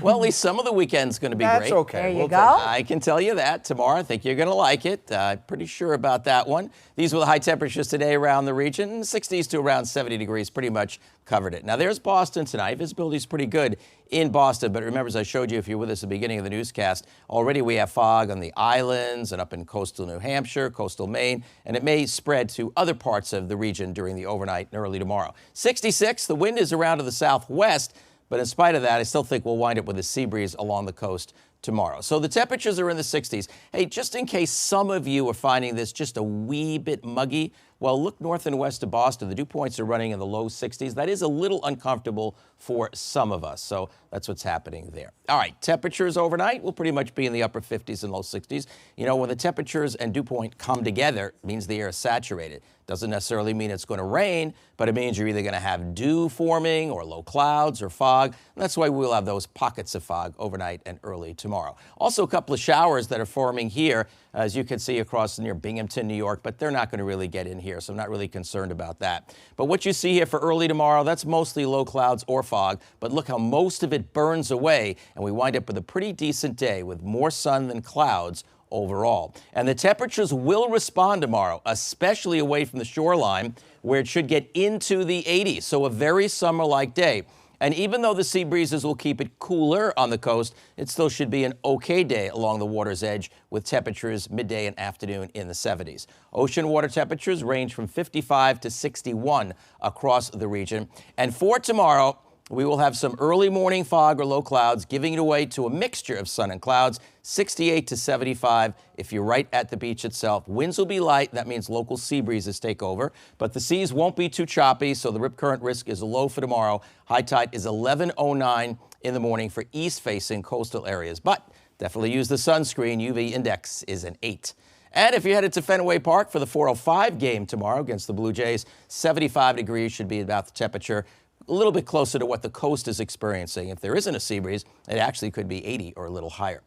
Well, at least some of the weekend's going to be That's great. okay. There you We'll go. take it. I can tell you that tomorrow. I think you're going to like it. Pretty sure about that one. These were the high temperatures today around the region. 60s to around 70 degrees, pretty much covered it. Now, there's Boston tonight. Visibility is pretty good in Boston. But remember, as I showed you, if you're with us at the beginning of the newscast, already we have fog on the islands and up in coastal New Hampshire, coastal Maine, and it may spread to other parts of the region during the overnight and early tomorrow. 66, the wind is around to the southwest. But in spite of that, I still think we'll wind up with a sea breeze along the coast tomorrow. So the temperatures are in the 60s. Hey, just in case some of you are finding this just a wee bit muggy, well, look north and west of Boston. The dew points are running in the low 60s. That is a little uncomfortable for some of us. So that's what's happening there. All right, temperatures overnight will pretty much be in the upper 50s and low 60s. You know, when the temperatures and dew point come together, it means the air is saturated. Doesn't necessarily mean it's going to rain, but it means you're either going to have dew forming or low clouds or fog. And that's why we'll have those pockets of fog overnight and early tomorrow. Also, a couple of showers that are forming here, as you can see across near Binghamton, New York, but they're not going to really get in here, so I'm not really concerned about that. But what you see here for early tomorrow, that's mostly low clouds or fog, but look how most of it burns away, and we wind up with a pretty decent day with more sun than clouds overall. And the temperatures will respond tomorrow, especially away from the shoreline, where it should get into the 80s, so a very summer-like day. And even though the sea breezes will keep it cooler on the coast, it still should be an okay day along the water's edge with temperatures midday and afternoon in the 70s. Ocean water temperatures range from 55 to 61 across the region. And for tomorrow, we will have some early morning fog or low clouds, giving it away to a mixture of sun and clouds, 68 to 75 if you're right at the beach itself. Winds will be light. That means local sea breezes take over. But the seas won't be too choppy, so the rip current risk is low for tomorrow. High tide is 11:09 in the morning for east-facing coastal areas. But definitely use the sunscreen. UV index is an 8. And if you're headed to Fenway Park for the 4:05 game tomorrow against the Blue Jays, 75 degrees should be about the temperature. A little bit closer to what the coast is experiencing. If there isn't a sea breeze, it actually could be 80 or a little higher.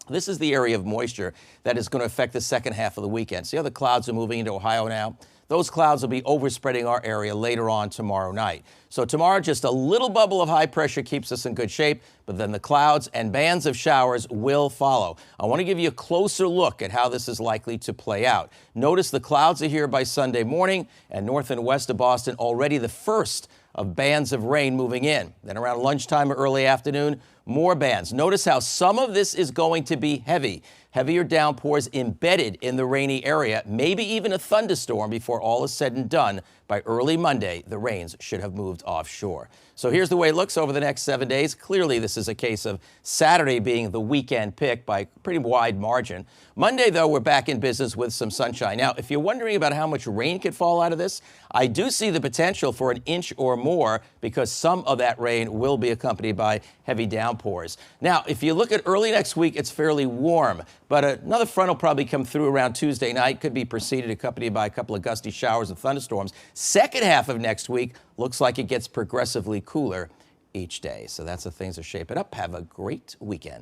This is the area of moisture that is going to affect the second half of the weekend. See how the clouds are moving into Ohio now? Those clouds will be overspreading our area later on tomorrow night. So tomorrow, just a little bubble of high pressure keeps us in good shape, but then the clouds and bands of showers will follow. I want to give you a closer look at how this is likely to play out. Notice the clouds are here by Sunday morning, and north and west of Boston already the first of bands of rain moving in. Then around lunchtime or early afternoon, more bands. Notice how some of this is going to be heavy. Heavier downpours embedded in the rainy area, maybe even a thunderstorm before all is said and done. By early Monday, the rains should have moved offshore. So here's the way it looks over the next 7 days. Clearly, this is a case of Saturday being the weekend pick by a pretty wide margin. Monday, though, we're back in business with some sunshine. Now, if you're wondering about how much rain could fall out of this, I do see the potential for an inch or more because some of that rain will be accompanied by heavy downpours. Now, if you look at early next week, it's fairly warm, but another front will probably come through around Tuesday night, could be preceded, accompanied by a couple of gusty showers and thunderstorms. Second half of next week looks like it gets progressively cooler each day. So that's the things are shaping up. Have a great weekend.